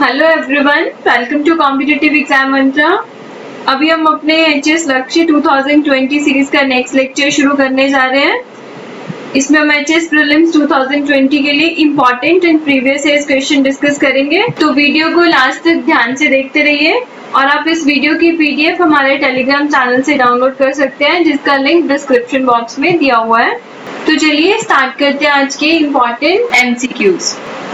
Hello everyone, welcome to competitive exam mantra. अभी हम अपने एचएस लक्ष्य 2020 सीरीज का नेक्स्ट लेक्चर शुरू करने जा रहे हैं। इसमें हम एचएस प्रीलिम्स 2020 के लिए important and previous year question discuss करेंगे। तो वीडियो को लास्ट तक ध्यान से देखते रहिए और आप इस वीडियो की पीडीएफ हमारे टेलीग्राम चैनल से डाउनलोड कर सकते हैं, जिसका लिंक डिस्क्रिप्शन बॉक्स में दिया हुआ है। तो चलिए स्टार्ट करते हैं आज के important MCQs.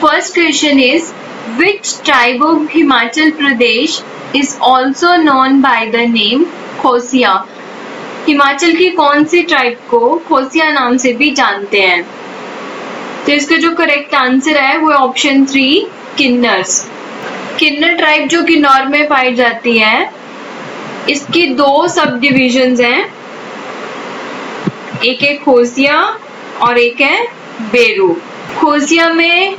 First question is Which tribe of Himachal Pradesh is also known by the name खोसिया? हिमाचल की कौन सी ट्राइब को खोसिया नाम से भी जानते हैं? तो इसका जो करेक्ट आंसर है वो ऑप्शन 3 किन्नर्स। किन्नर ट्राइब जो किन्नौर में पाई जाती है, इसकी दो सब डिविजन्स हैं, एक है खोसिया और एक है बेरू। खोसिया में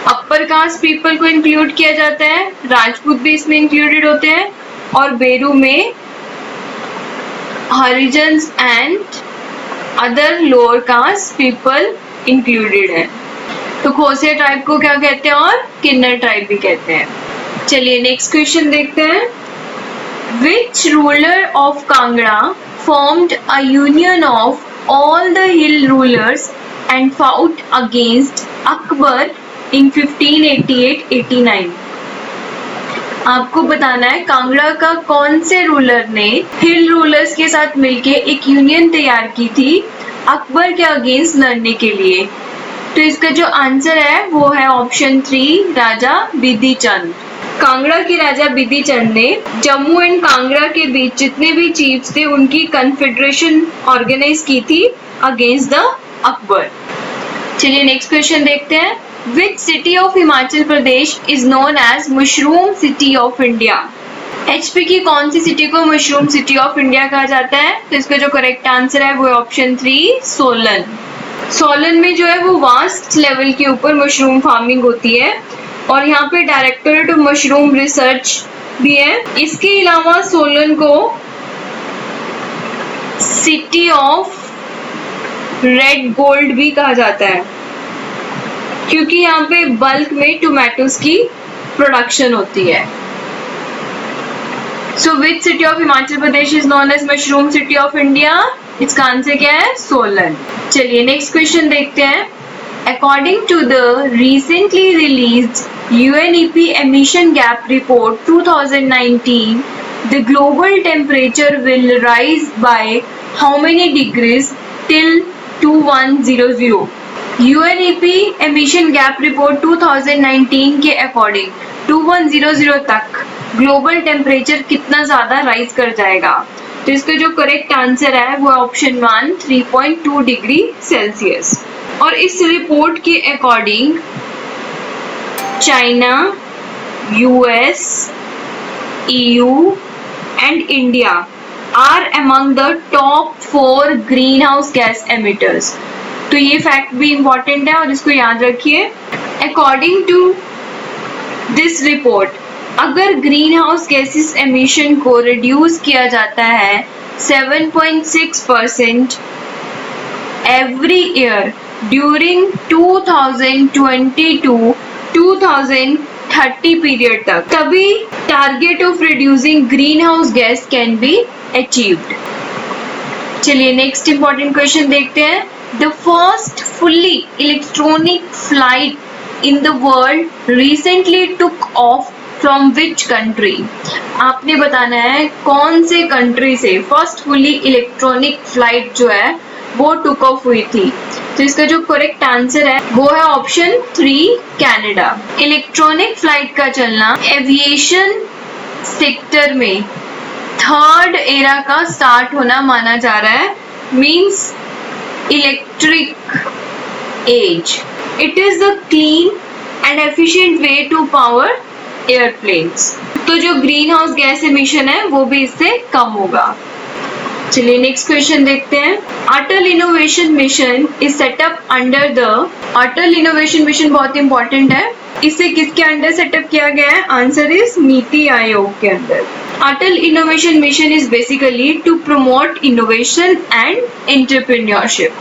अपर कास्ट पीपल को इंक्लूड किया जाता है, राजपूत भी इसमें इंक्लूडेड होते हैं, और बेरू में Harijans and other lower caste people included है। तो खोसिया ट्राइब को क्या कहते हैं और किन्नर ट्राइब भी कहते हैं। चलिए नेक्स्ट क्वेश्चन देखते हैं। Which ruler of Kangra formed a union of all the hill rulers and fought against Akbar in 1588-89? आपको बताना है कांगड़ा का कौन से रूलर ने हिल रूलर्स के साथ मिलके एक यूनियन तैयार की थी अकबर के अगेंस्ट लड़ने के लिए। तो इसका जो आंसर है वो है ऑप्शन 3 राजा बिधिचंद। कांगड़ा के राजा बिधिचंद ने जम्मू एंड कांगड़ा के बीच जितने भी चीफ्स थे उनकी कन्फेडरेशन ऑर्गेनाइज की थी अगेंस्ट द अकबर। चलिए नेक्स्ट क्वेश्चन देखते हैं। Which city of Himachal Pradesh is known as mushroom city of India? HP की कौन सी सिटी को मशरूम सिटी ऑफ इंडिया कहा जाता है? तो इसका जो करेक्ट आंसर है वो है ऑप्शन 3 सोलन। सोलन में जो है वो वास्ट लेवल के ऊपर मशरूम फार्मिंग होती है और यहाँ पे डायरेक्टरेट ऑफ मशरूम रिसर्च भी है। इसके अलावा सोलन को सिटी ऑफ रेड गोल्ड भी कहा जाता है, क्योंकि यहाँ पे बल्क में टोमेटोज की प्रोडक्शन होती है। So which city of Himachal Pradesh is known as mushroom city of India? इसका आंसर क्या है? सोलन। चलिए नेक्स्ट क्वेश्चन देखते हैं। According to the recently released UNEP emission gap report 2019, the global temperature will rise by how many degrees till 2100? UNEP emission gap report 2019 के according 2100 तक global temperature कितना ज्यादा राइज कर जाएगा? तो इसका जो करेक्ट आंसर है वो ऑप्शन 1 3.2 डिग्री सेल्सियस। और इस रिपोर्ट के according China, US, EU and India are among the top 4 greenhouse gas emitters. तो ये फैक्ट भी इंपॉर्टेंट है और इसको याद रखिए। अकॉर्डिंग टू दिस रिपोर्ट, अगर ग्रीन हाउस गैसेस एमिशन को रिड्यूस किया जाता है 7.6% every year during 2020 to 2030 period तक, तभी target of reducing green house gas can be achieved. चलिए नेक्स्ट इंपॉर्टेंट क्वेश्चन देखते हैं। The first fully electronic flight in the world recently took off from which country? आपने बताना है कौन से कंट्री से फर्स्ट फुली इलेक्ट्रॉनिक फ्लाइट जो है वो टुक ऑफ हुई थी। तो इसका जो करेक्ट आंसर है वो है ऑप्शन 3 कनाडा। इलेक्ट्रॉनिक फ्लाइट का चलना एविएशन सेक्टर में थर्ड एरा का स्टार्ट होना माना जा रहा है, means electric age. It is the clean and efficient way to power airplanes. तो जो ग्रीन हाउस गैस एमिशन है वो भी इससे कम होगा। चलिए नेक्स्ट क्वेश्चन देखते हैं। Atal innovation mission is set up under the Atal innovation mission बहुत इंपॉर्टेंट है। इसे किसके अंडर सेटअप किया गया है? आंसर इज नीति आयोग के अंदर। Atal innovation mission is basically to promote innovation and entrepreneurship.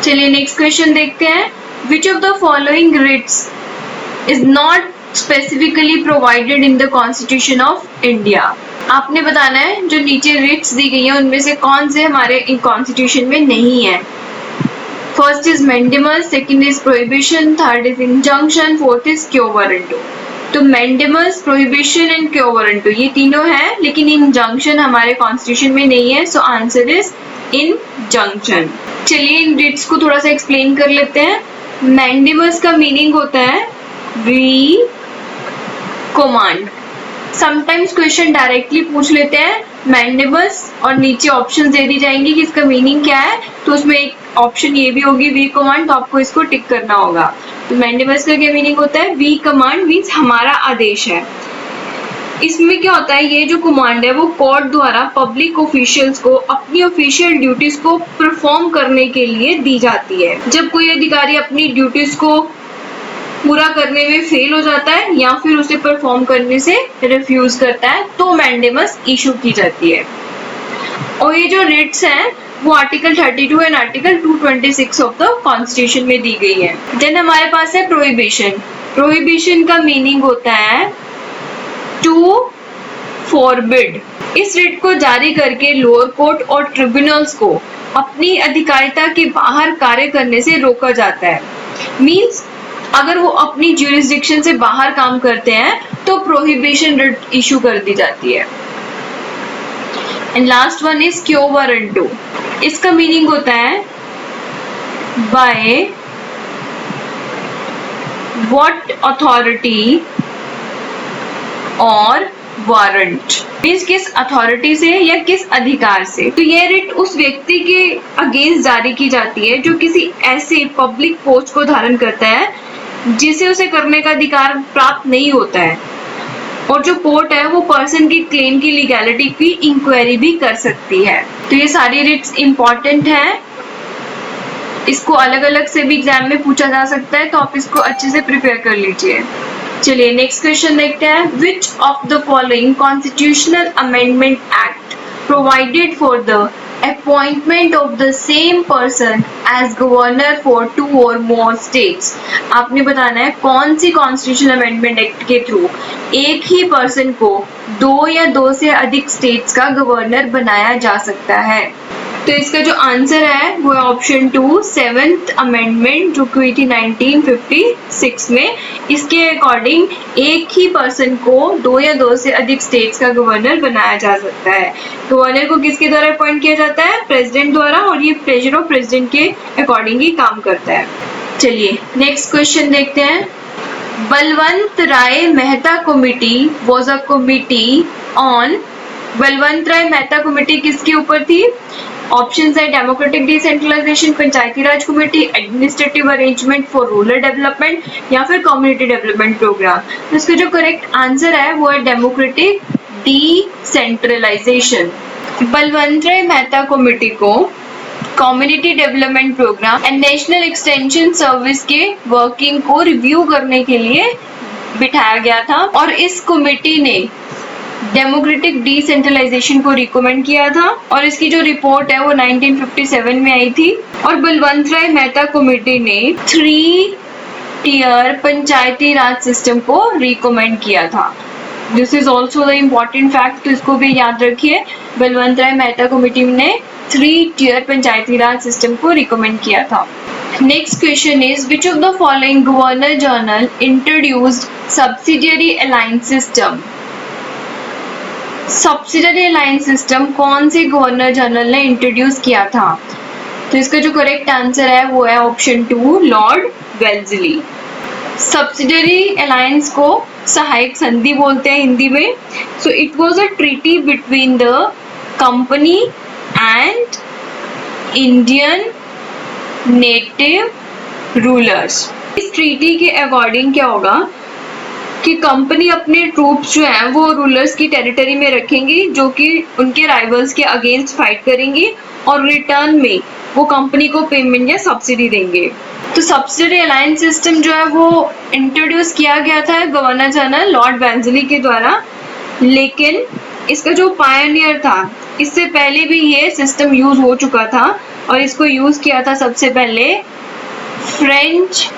चलिए नेक्स्ट क्वेश्चन देखते हैं। Which of the following writs is not specifically provided in the constitution of India. आपने बताना है जो नीचे रिट्स दी गई है उनमें से कौन से हमारे कॉन्स्टिट्यूशन में नहीं है। First is mandamus, second is prohibition, third is injunction, fourth is quo warranto. तो mandamus, prohibition and quo warranto ये तीनों है, लेकिन इंजंक्शन हमारे कॉन्स्टिट्यूशन में नहीं है, सो आंसर इज इंजंक्शन। चलिए इन रिट्स को थोड़ा सा एक्सप्लेन कर लेते हैं। मैंडेमस का मीनिंग होता है we command. Sometimes question directly पूछ लेते हैं मैंडेमस और नीचे ऑप्शन दे दी जाएंगी कि इसका मीनिंग क्या है, तो उसमें एक ऑप्शन ये भी होगी वी कमांड, तो आपको इसको टिक करना होगा। तो मैंडेमस का क्या मीनिंग होता है, वी कमांड मीन्स हमारा आदेश है। इसमें क्या होता है, ये जो कमांड है वो कोर्ट द्वारा पब्लिक ऑफिशियल्स को अपनी ऑफिशियल ड्यूटीज को परफॉर्म करने के लिए दी जाती है। जब कोई अधिकारी अपनी ड्यूटीज को पूरा करने में फेल हो जाता है या फिर उसे परफॉर्म करने से रिफ्यूज करता है तो मैंडेमस इशू की जाती है। और ये जो रिट्स हैं वो article 32 and article 226 of the constitution में दी गई है। देन हमारे पास है प्रोहिबिशन। प्रोहिबिशन का मीनिंग होता है टू फॉरबिड। इस रिट को जारी करके लोअर कोर्ट और ट्रिब्यूनल्स को अपनी अधिकारिता के बाहर कार्य करने से रोका जाता है। मींस अगर वो अपनी ज्यूरिसडिक्शन से बाहर काम करते हैं तो प्रोहिबिशन रिट इशू कर दी जाती है। And last one is quo warranto. इसका मीनिंग होता है बाय व्हाट अथॉरिटी और वारंट, मीन्स किस अथॉरिटी से या किस अधिकार से। तो ये रिट उस व्यक्ति के अगेंस्ट जारी की जाती है जो किसी ऐसे पब्लिक पोस्ट को धारण करता है जिसे उसे करने का अधिकार प्राप्त नहीं होता है, और जो कोर्ट है वो पर्सन की क्लेम की लीगैलिटी की इंक्वायरी भी कर सकती है। तो ये सारी रिट्स इंपॉर्टेंट है, इसको अलग अलग से भी एग्जाम में पूछा जा सकता है, तो आप इसको अच्छे से प्रिपेयर कर लीजिए। चलिए नेक्स्ट क्वेश्चन देखते हैं। Which of the following constitutional amendment act provided for the appointment of the same person as governor for 2 or more states। आपने बताना है कौन सी कॉन्स्टिट्यूशनल अमेंडमेंट एक्ट के थ्रू एक ही पर्सन को 2 या 2 से अधिक स्टेट्स का गवर्नर बनाया जा सकता है। तो इसका जो आंसर है वो है ऑप्शन 2, 7th अमेंडमेंट जो की हुई थी 1956 में। इसके अकॉर्डिंग एक ही पर्सन को 2 या 2 से अधिक स्टेट्स का गवर्नर बनाया जा सकता है। गवर्नर को किसके द्वारा अपॉइंट किया जाता है, प्रेसिडेंट द्वारा, और ये प्लेजर ऑफ प्रेसिडेंट के अकॉर्डिंग ही काम करता है। चलिए नेक्स्ट क्वेश्चन देखते हैं। Balwant Rai Mehta committee was a committee on. Balwant Rai Mehta committee किसके ऊपर थी? ऑप्शंस है democratic decentralisation, panchayati raj committee, administrative arrangement for rural development या फिर कम्युनिटी डेवलपमेंट प्रोग्राम। तो इसका जो करेक्ट आंसर है वो है democratic decentralisation. Balwant Rai Mehta committee को community development programme and national extension service के वर्किंग को रिव्यू करने के लिए बिठाया गया था, और इस कमेटी ने डेमोक्रेटिक डिसेंट्रलाइजेशन को रिकमेंड किया था, और इसकी जो रिपोर्ट है वो 1957 में आई थी। और बलवंत राय मेहता कमेटी ने 3-tier पंचायती राज सिस्टम को रिकमेंड किया था। This is also the important fact, तो इसको भी याद रखिए। बलवंत राय मेहता कमेटी ने 3-tier पंचायती राज सिस्टम को रिकमेंड किया था। Next question is which of the following governor general introduced subsidiary alliance system. Subsidiary alliance system कौन से गवर्नर जनरल ने इंट्रोड्यूस किया था? तो इसका जो करेक्ट आंसर है वो है ऑप्शन 2, लॉर्ड वेल्लेस्ली। सब्सिडियरी अलायंस को सहायक संधि बोलते हैं हिंदी में। So it was a treaty between the company and Indian native rulers. इस ट्रीटी के अकॉर्डिंग क्या होगा कि कंपनी अपने ट्रूप्स जो हैं वो रूलर्स की टेरिटरी में रखेंगी जो कि उनके राइवल्स के अगेंस्ट फाइट करेंगी, और रिटर्न में वो कंपनी को पेमेंट या सब्सिडी देंगे। तो सब्सिडी अलायंस सिस्टम जो है वो इंट्रोड्यूस किया गया था गवर्नर जनरल लॉर्ड वेल्लेस्ली के द्वारा, लेकिन इसका जो पायनियर था इससे पहले भी ये सिस्टम यूज हो चुका था, और इसको यूज किया था सबसे पहले फ्रेंच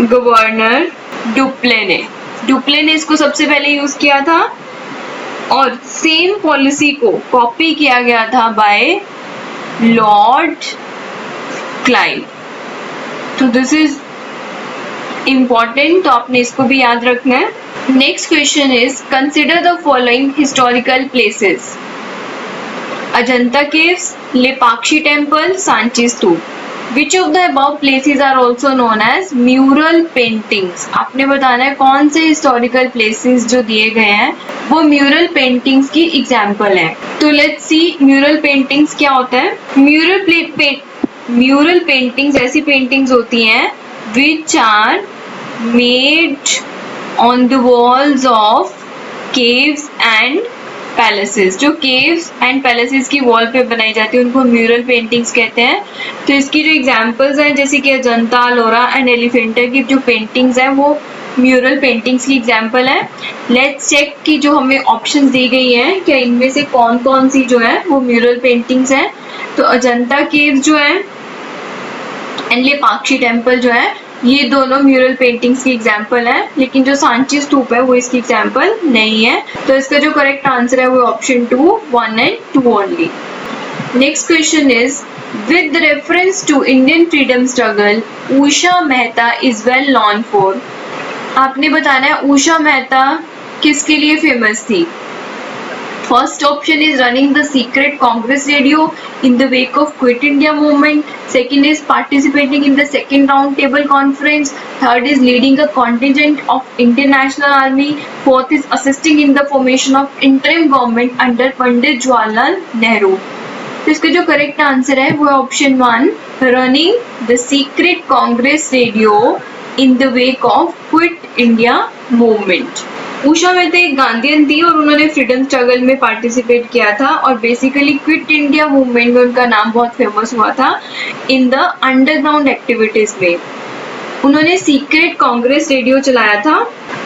गवर्नर डुप्ले ने इसको सबसे पहले यूज किया था और सेम पॉलिसी को कॉपी किया गया था बाय लॉर्ड क्लाइव। तो दिस इज इम्पॉर्टेंट, तो आपने इसको भी याद रखना है। Next question is consider the following historical places: Ajanta caves, Lepakshi temple, Sanchi stupa. Which of the above places are also known as mural paintings? आपने बताना है कौन से हिस्टोरिकल प्लेसेस जो दिए गए हैं वो म्यूरल पेंटिंग्स की एग्जाम्पल है। तो लेट्स सी म्यूरल पेंटिंग्स क्या होता है। म्यूरल पेंटिंग्स ऐसी पेंटिंग्स होती हैं which are made on the walls of caves and palaces. जो केव्स एंड पैलेसेस की वॉल पे बनाई जाती है उनको म्यूरल पेंटिंग्स कहते हैं। तो इसकी जो एग्जांपल्स हैं जैसे कि अजंता, लोरा एंड एलिफेंटा की जो पेंटिंग्स हैं वो म्यूरल पेंटिंग्स की एग्जांपल है। लेट्स चेक कि जो हमें ऑप्शंस दी गई हैं क्या इनमें से कौन कौन सी जो है वो म्यूरल पेंटिंग्स हैं। तो अजंता केव्स जो है एंड लेपाक्षी टेम्पल जो है ये दोनों म्यूरल पेंटिंग्स की एग्जाम्पल है, लेकिन जो सांची स्तूप है वो इसकी एग्जाम्पल नहीं है। तो इसका जो करेक्ट आंसर है वो option 2, 1 and 2 only. Next question is with reference to Indian freedom struggle Usha Mehta is well known for. आपने बताना है उषा मेहता किसके लिए फेमस थी। First option is running the secret Congress radio in the wake of Quit India movement. Second is participating in the second round table conference. Third is leading a contingent of Indian National Army. Fourth is assisting in the formation of interim government under Pandit Jawaharlal Nehru. तो इसका जो correct answer है वो option 1, running the secret Congress radio in the wake of quit India movement. Usha Mehta एक Gandhian थी और उन्होंने freedom struggle में पार्टिसिपेट किया था और बेसिकली क्विट इंडिया मूवमेंट में उनका नाम बहुत फेमस हुआ था। इन द अंडरग्राउंड एक्टिविटीज में उन्होंने सीक्रेट कांग्रेस रेडियो चलाया था।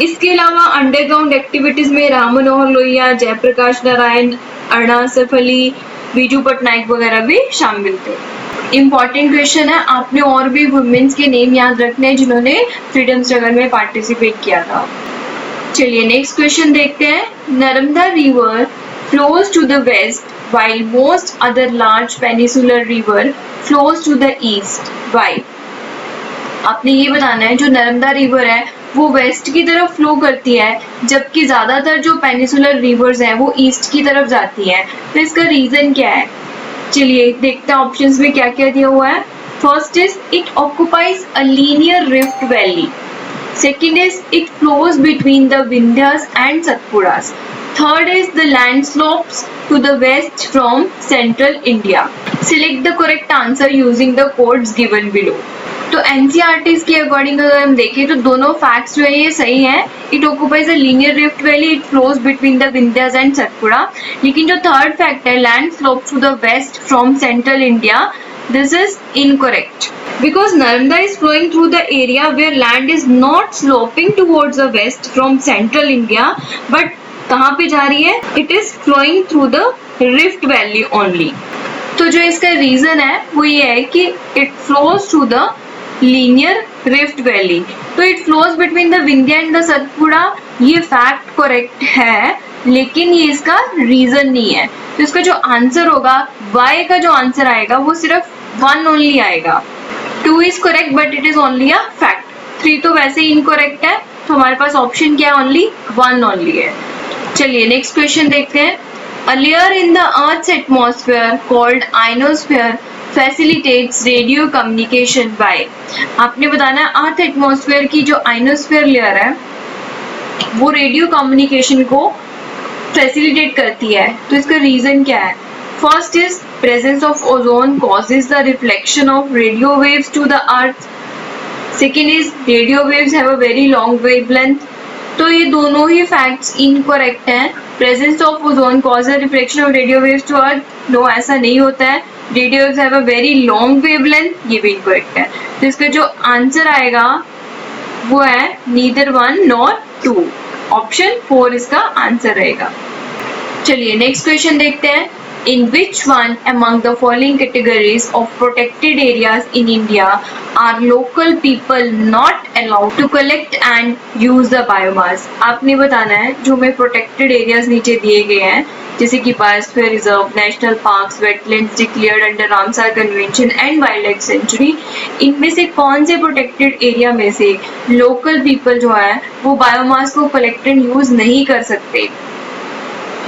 इसके अलावा अंडरग्राउंड एक्टिविटीज में राम मनोहर लोहिया, जयप्रकाश नारायण, अरुणा असफ अली, बीजू पटनायक वगैरह भी शामिल थे। इम्पॉर्टेंट क्वेश्चन है, आपने और भी वुमेन्स के नेम याद रखने हैं जिन्होंने फ्रीडम स्ट्रगल में पार्टिसिपेट किया था। चलिए नेक्स्ट क्वेश्चन देखते हैं। Narmada river flows to the west while most other large peninsular river flows to the east. Why? आपने ये बताना है जो नर्मदा रिवर है वो वेस्ट की तरफ फ्लो करती है जबकि ज्यादातर जो पेनिसुलर रिवर्स हैं वो ईस्ट की तरफ जाती हैं। तो इसका रीजन क्या है? चलिए देखते हैं ऑप्शंस में क्या क्या दिया हुआ है। First is it occupies a linear rift valley. Second is it flows between the Vindhyas and Satpuras. Third is the land slopes to the west from central India. Select the correct answer using the codes given below. तो NCERT के according अगर हम देखें तो दोनों facts जो है ये सही है। It occupies a linear rift valley, it flows between the Vindhyas and Satpura. लेकिन जो थर्ड फैक्ट है land slopes to the west from central India, this is incorrect because Narmada is flowing through the area where land is not sloping towards the west from central India, but कहाँ पे जा रही है? It is flowing through the rift valley only. तो जो इसका reason है वो ये है कि it flows through the linear rift valley. तो it flows between the Vindhya and the Satpura, ये फैक्ट करेक्ट है लेकिन ये इसका रीजन नहीं है। तो इसका जो आंसर होगा y का जो आंसर आएगा वो सिर्फ 1 ओनली आएगा। 2 is correct but it is only a fact. 3 तो वैसे ही इनकरेक्ट है तो हमारे पास ऑप्शन क्या है? ओनली 1 ओनली है। चलिए नेक्स्ट क्वेश्चन देखते हैं। A layer in the earth's atmosphere called ionosphere facilitates radio communication by. आपने बताना है अर्थ एटमॉस्फेयर की जो आइनोस्फेयर लेयर है वो रेडियो कम्युनिकेशन को फैसिलिटेट करती है। तो इसका रीजन क्या है? First is presence of ozone causes the reflection of radio waves to the earth. Second is radio waves have a very long wavelength. तो ये दोनों ही फैक्ट्स इनकरेक्ट हैं। Presence of ozone cause the reflection of radio waves to earth, no ऐसा नहीं होता है। Radio waves have a very long wavelength, ये भी इनकरेक्ट है। तो इसका जो आंसर आएगा वो है नीदर 1 नॉर 2। ऑप्शन 4 इसका आंसर रहेगा। चलिए नेक्स्ट क्वेश्चन देखते हैं। In which one among the following categories of protected areas in India are local people not allowed to collect and use the biomass? आपने बताना है जो हमें प्रोटेक्टेड एरियाज नीचे दिए गए हैं जैसे कि biosphere reserve, national parks, wetlands declared under Ramsar convention and wild life sanctuary, इनमें से कौन से प्रोटेक्टेड एरिया में से लोकल पीपल जो है वो बायोमास को कलेक्ट एंड यूज नहीं कर सकते?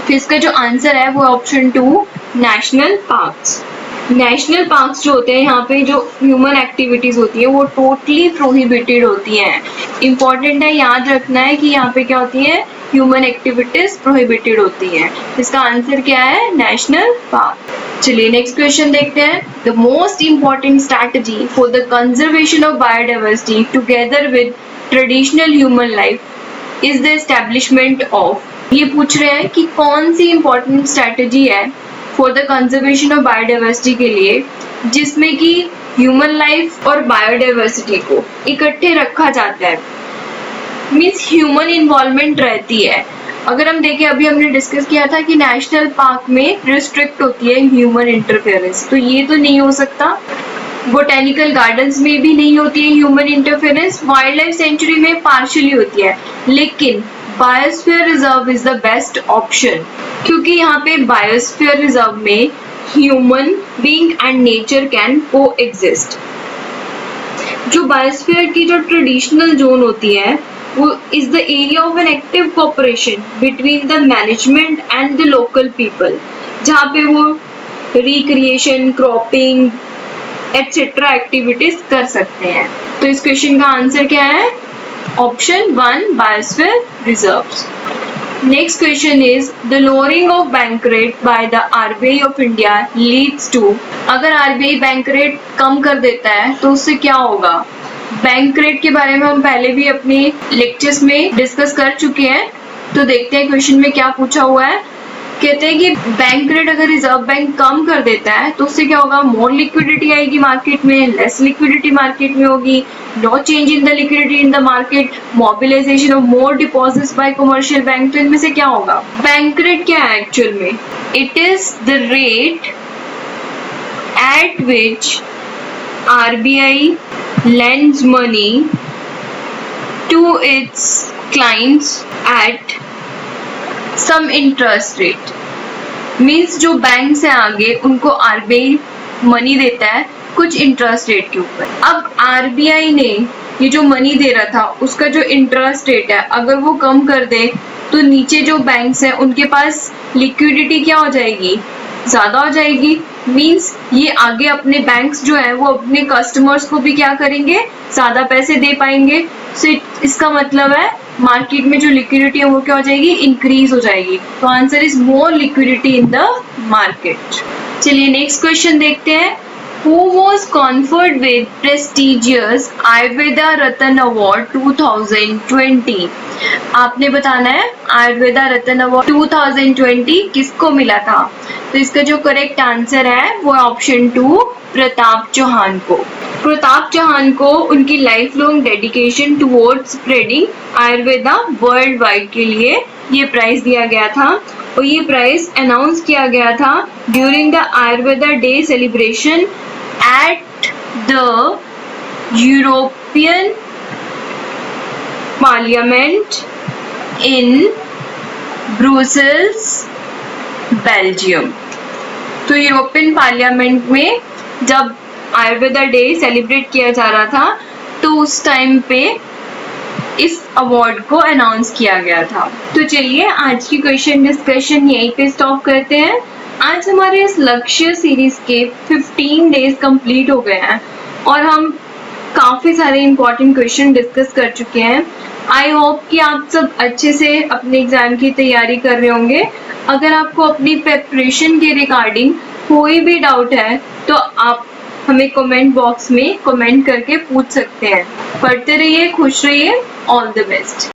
तो इसका जो आंसर है वो option 2 national parks. National parks जो होते हैं यहाँ पे जो ह्यूमन एक्टिविटीज होती है वो टोटली प्रोहिबिटेड होती हैं। इंपॉर्टेंट है याद रखना है कि यहाँ पे क्या होती है, ह्यूमन एक्टिविटीज प्रोहिबिटेड होती हैं। इसका आंसर क्या है, नेशनल पार्क। चलिए नेक्स्ट क्वेश्चन देखते हैं। The most important strategy for the conservation of biodiversity together with traditional human life is the establishment of. ये पूछ रहे हैं कि कौन सी इंपॉर्टेंट स्ट्रैटेजी है for the conservation of biodiversity के लिए जिसमें कि ह्यूमन लाइफ और बायोडाइवर्सिटी को इकट्ठे रखा जाता है, मीन्स ह्यूमन इन्वॉल्वमेंट रहती है। अगर हम देखें अभी हमने डिस्कस किया था कि नेशनल पार्क में रिस्ट्रिक्ट होती है ह्यूमन इंटरफेरेंस, तो ये तो नहीं हो सकता। बोटेनिकल गार्डन्स में भी नहीं होती है human interference, wild life sanctuary में पार्शियली होती है, लेकिन biosphere reserve is the best option क्योंकि यहाँ पे बायोस्फीयर रिजर्व में human being and nature can coexist. जो बायोस्फीयर की जो ट्रेडिशनल जोन होती है वो is the area of an active cooperation between the management and the local people, जहाँ पे वो रिक्रिएशन, क्रॉपिंग एटसेट्रा एक्टिविटीज कर सकते हैं। तो इस क्वेश्चन का आंसर क्या है, option 1 biosphere reserves. Next question is the lowering of bank rate by the RBI of India leads to। अगर RBI बैंक रेट कम कर देता है तो उससे क्या होगा? बैंक रेट के बारे में हम पहले भी अपने लेक्चर्स में डिस्कस कर चुके हैं, तो देखते हैं क्वेश्चन में क्या पूछा हुआ है। कहते हैं कि बैंक रेट अगर रिजर्व बैंक कम कर देता है तो उससे क्या होगा, मोर लिक्विडिटी आएगी मार्केट में, लेस लिक्विडिटी मार्केट में होगी, no change in the liquidity in the market, mobilisation of more deposits by commercial bank. तो इनमें से क्या होगा? बैंक रेट क्या है एक्चुअल में? It is the rate at which RBI lends money to its clients at some interest rate, means जो bank से आगे उनको RBI मनी देता है कुछ इंटरेस्ट रेट के ऊपर। अब RBI ने ये जो मनी दे रहा था उसका जो इंटरेस्ट रेट है अगर वो कम कर दे तो नीचे जो बैंक्स हैं उनके पास लिक्विडिटी क्या हो जाएगी, ज्यादा हो जाएगी। मीन्स ये आगे अपने बैंक्स जो है वो अपने कस्टमर्स को भी क्या करेंगे, ज्यादा पैसे दे पाएंगे। सो इसका मतलब है मार्केट में जो लिक्विडिटी है वो क्या हो जाएगी, इंक्रीज हो जाएगी। तो answer is more liquidity in the market. चलिए नेक्स्ट क्वेश्चन देखते हैं। Who was conferred with prestigious Ayurveda Ratan Award 2020? आपने बताना है आयुर्वेदा रत्न अवार्ड 2020 किसको मिला था। तो इसका जो करेक्ट आंसर है वो ऑप्शन 2 प्रताप चौहान को। प्रताप चौहान को उनकी life long dedication towards spreading Ayurveda world wide के लिए ये प्राइज दिया गया था और ये प्राइज अनाउंस किया गया था during the Ayurveda day celebration at the European Parliament in Brussels, Belgium। तो यूरोपियन पार्लियामेंट में जब आयुर्वेदा डे सेलिब्रेट किया जा रहा था तो उस टाइम पे इस अवार्ड को अनाउंस किया गया था। तो चलिए आज की क्वेश्चन डिस्कशन यहीं पे स्टॉप करते हैं। आज हमारे इस लक्ष्य सीरीज के 15 डेज कंप्लीट हो गए हैं और हम काफ़ी सारे इंपॉर्टेंट क्वेश्चन डिस्कस कर चुके हैं। आई होप कि आप सब अच्छे से अपने एग्जाम की तैयारी कर रहे होंगे। अगर आपको अपनी प्रिपरेशन के रिगार्डिंग कोई भी डाउट है तो आप हमें कमेंट बॉक्स में कमेंट करके पूछ सकते हैं। पढ़ते रहिए, खुश रहिए, ऑल द बेस्ट।